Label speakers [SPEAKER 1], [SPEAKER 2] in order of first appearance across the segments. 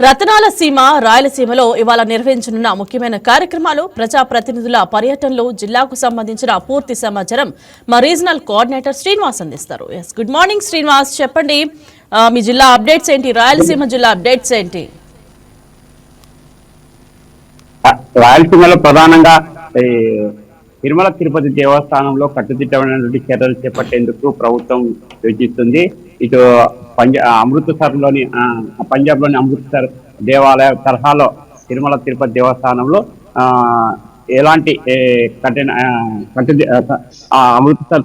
[SPEAKER 1] రతనాల సీమ రాయలసీమలో ఇవాళ నిర్వహించనున్న ముఖ్యమైన కార్యక్రమాలు ప్రజాప్రతినిధుల పర్యటనలో జిల్లాకు సంబంధించిన పూర్తి సమాచారం మా రీజనల్ కోఆర్డినేటర్ శ్రీనివాస్ అందిస్తారు. గుడ్ మార్నింగ్ శ్రీనివాస్, చెప్పండి మీ జిల్లా అప్డేట్స్ ఏంటి? రాయలసీమ జిల్లా అప్డేట్స్ ఏంటి?
[SPEAKER 2] రాయలసీమలో ప్రధానంగా తిరుమల తిరుపతి దేవస్థానంలో కట్టుదిట్టమైనటువంటి చర్యలు చేపట్టేందుకు ప్రభుత్వం యోచిస్తుంది. ఇటు అమృత్సర్లోని పంజాబ్లోని అమృత్సర్ దేవాలయ తరహాలో తిరుమల తిరుపతి దేవస్థానంలో ఎలాంటి అమృత్సర్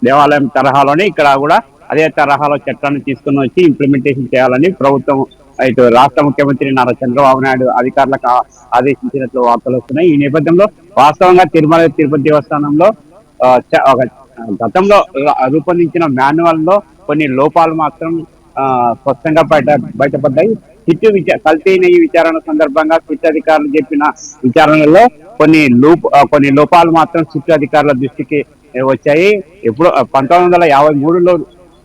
[SPEAKER 2] దేవాలయం తరహాలోనే ఇక్కడ కూడా అదే తరహాలో చట్టాన్ని తీసుకుని వచ్చి ఇంప్లిమెంటేషన్ చేయాలని ప్రభుత్వం ఇటు రాష్ట్ర ముఖ్యమంత్రి నారా చంద్రబాబు నాయుడు అధికారులకు ఆదేశించినట్లు వార్తలు వస్తున్నాయి. ఈ నేపథ్యంలో వాస్తవంగా తిరుమల తిరుపతి దేవస్థానంలో గతంలో రూపొందించిన మాన్యువల్ లో కొన్ని లోపాలు మాత్రం స్పష్టంగా బయటపడ్డాయి. కల్తీ నెయ్యి విచారణ సందర్భంగా సిట్ అధికారులు చెప్పిన విచారణలో కొన్ని లోపాలు మాత్రం సిట్ అధికారుల దృష్టికి వచ్చాయి. ఎప్పుడు 1953లో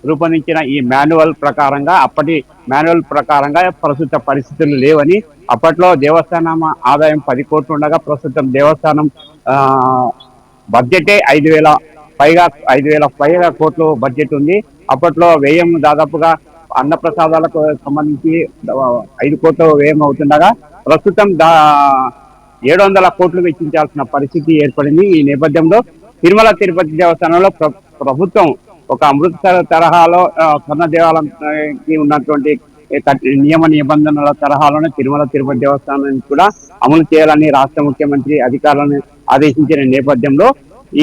[SPEAKER 2] రూపొందించిన ఈ మాన్యువల్ ప్రకారంగా ప్రస్తుత పరిస్థితులు లేవని, అప్పట్లో దేవస్థానం ఆదాయం 10 కోట్లు ఉండగా ప్రస్తుతం దేవస్థానం బడ్జెటే 5,000 పైగా కోట్లు బడ్జెట్ ఉంది. అప్పట్లో వ్యయం దాదాపుగా అన్నప్రసాదాలకు సంబంధించి 5 కోట్లు వ్యయం అవుతుండగా ప్రస్తుతం 700 కోట్లు వెచ్చించాల్సిన పరిస్థితి ఏర్పడింది. ఈ నేపథ్యంలో తిరుమల తిరుపతి దేవస్థానంలో ప్రభుత్వం ఒక అమృత్సర్ తరహాలో స్వర్ణ దేవాలయానికి ఉన్నటువంటి నియమ నిబంధనల తరహాలోనే తిరుమల తిరుపతి దేవస్థానాన్ని కూడా అమలు చేయాలని రాష్ట్ర ముఖ్యమంత్రి అధికారులను ఆదేశించిన నేపథ్యంలో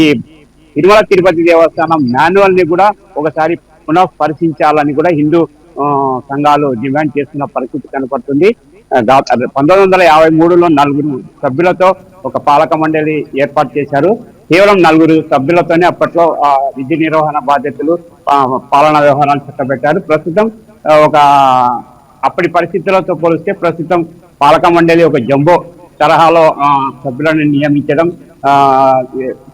[SPEAKER 2] ఈ తిరుమల తిరుపతి దేవస్థానం మాన్యువల్ ని కూడా ఒకసారి పునః పరిశీలించాలని కూడా హిందూ సంఘాలు డిమాండ్ చేస్తున్న పరిస్థితి కనపడుతుంది. 1953లో 4 సభ్యులతో ఒక పాలక మండలి ఏర్పాటు చేశారు. కేవలం 4 సభ్యులతోనే అప్పట్లో విధి నిర్వహణ బాధ్యతలు, పాలనా వ్యవహారాలు చక్కబెట్టారు. ప్రస్తుతం అప్పటి పరిస్థితులతో పోలిస్తే ప్రస్తుతం పాలక మండలి ఒక జంబో తరహాలో సభ్యులను నియమించడం,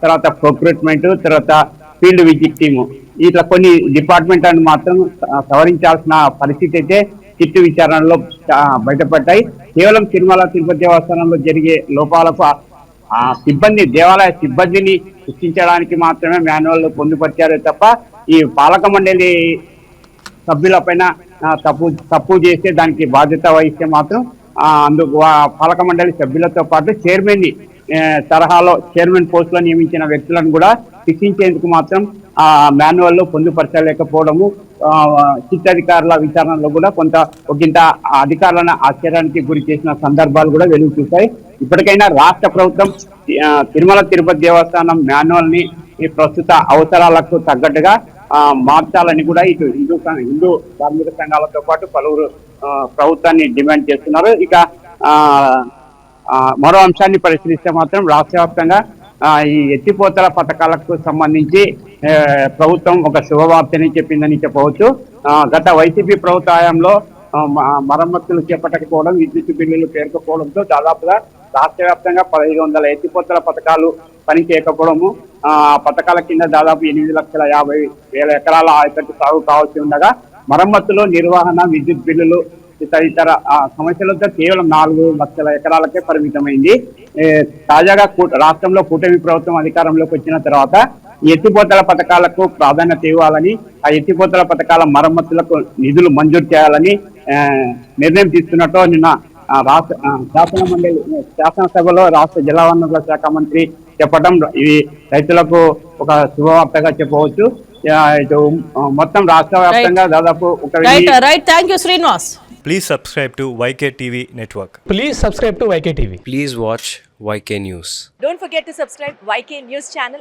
[SPEAKER 2] తర్వాత ప్రొక్రూట్మెంట్, తర్వాత ఫీల్డ్ విజిట్ టీము, ఇట్లా కొన్ని డిపార్ట్మెంట్ అని మాత్రం సవరించాల్సిన పరిస్థితి అయితే చిట్టు విచారణలో బయటపడ్డాయి. కేవలం తిరుమల తిరుపతి దేవస్థానంలో జరిగే లోపాలకు దేవాలయ సిబ్బందిని సృష్టించడానికి మాత్రమే మాన్యువల్ పొందుపరిచారు తప్ప ఈ పాలక మండలి సభ్యులపైన తప్పు చేస్తే దానికి బాధ్యత వహిస్తే మాత్రం అందుకు పాలక మండలి సభ్యులతో పాటు చైర్మన్ పోస్ట్ లో నియమించిన వ్యక్తులను కూడా శిక్షించేందుకు మాత్రం మాన్యువల్ లో పొందుపరచలేకపోవడము చిత్తాధికారుల విచారణలో కూడా ఒకంత అధికారులను ఆశ్చర్యానికి గురి చేసిన సందర్భాలు కూడా వెలుగు చూశాయి. ఇప్పటికైనా రాష్ట్ర ప్రభుత్వం తిరుమల తిరుపతి దేవస్థానం మాన్యువల్ ని ఈ ప్రస్తుత అవసరాలకు తగ్గట్టుగా మార్చాలని కూడా ఇటు హిందూ ధార్మిక సంఘాలతో పాటు పలువురు ప్రభుత్వాన్ని డిమాండ్ చేస్తున్నారు. ఇక మరో అంశాన్ని పరిశీలిస్తే మాత్రం రాష్ట్ర వ్యాప్తంగా ఈ ఎత్తిపోతల పథకాలకు సంబంధించి ప్రభుత్వం ఒక శుభవార్తని చెప్పిందని చెప్పవచ్చు. గత వైసీపీ ప్రభుత్వ హయాంలో మరమ్మతులు చేపట్టకపోవడం, విద్యుత్ బిల్లులు పేరుకపోవడంతో దాదాపుగా రాష్ట్ర వ్యాప్తంగా 1,500 ఎత్తిపోతల పథకాలు పనిచేయకపోవడము, పథకాల కింద దాదాపు 8,50,000 ఎకరాల ఆయకట్టు సాగు కావాల్సి ఉండగా మరమ్మతులు, నిర్వహణ, విద్యుత్ బిల్లులు తదితర సమస్యలతో కేవలం 4 లక్షల ఎకరాలకే పరిమితమైంది. తాజాగా రాష్ట్రంలో కూటమి ప్రభుత్వం అధికారంలోకి వచ్చిన తర్వాత ఎత్తిపోతల పథకాలకు ప్రాధాన్యత ఇవ్వాలని, ఆ ఎత్తిపోతల పథకాల మరమ్మతులకు నిధులు మంజూరు చేయాలని నిర్ణయం తీసుకున్నట్టు నిన్న శాసనసభలో రాష్ట్ర జలవనరుల శాఖ మంత్రి చెప్పడం ఇది రైతులకు ఒక శుభవార్తగా చెప్పవచ్చు. మొత్తం రాష్ట్ర వ్యాప్తంగా దాదాపు
[SPEAKER 3] Please subscribe to YK TV Network.
[SPEAKER 4] Please subscribe to YK TV.
[SPEAKER 5] Please watch YK News.
[SPEAKER 6] Don't forget to subscribe YK News channel.